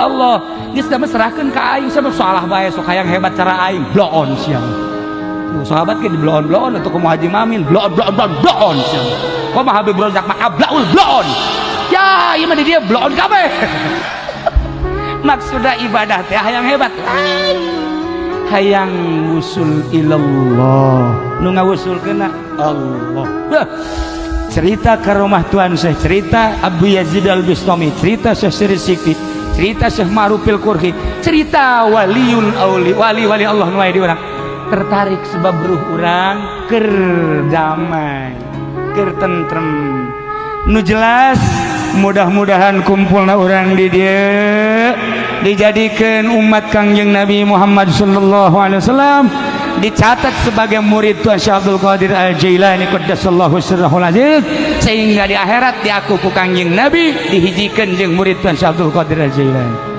Allah geus da serahkeun ka aing sabab salah bae sok hayang hebat cara aing bloon siang sahabat ke di bloon untuk kumaha Haji Mamil bloon siang kumaha Habib Rozak mah ablaul bloon ya ieu mah di dieu bloon kabeh maksudna ibadah teh hayang hebat hayang wusul ilallah nu ngawusulkeunna Allah cerita ke rumah Tuan Syekh cerita Abu Yazid Al-Bistami cerita Syekh Siri Sikti cerita Syekh Ma'rufil Qurhi cerita waliul auli wali-wali Allah nu aya di urang tertarik sebab ruh urang keur damai keur tentrem nu jelas mudah-mudahan kumpulna urang di dieu dijadikeun umat Kangjeng Nabi Muhammad sallallahu alaihi wasallam dicatat sebagai murid Tuan Syekh Abdul Qadir Al-Jailani qaddasallahu sirrahul aziz sehingga di akhirat diaku ku Kangjeng Nabi dihijikeun jeung murid Tuan Syekh Abdul Qadir Al-Jailani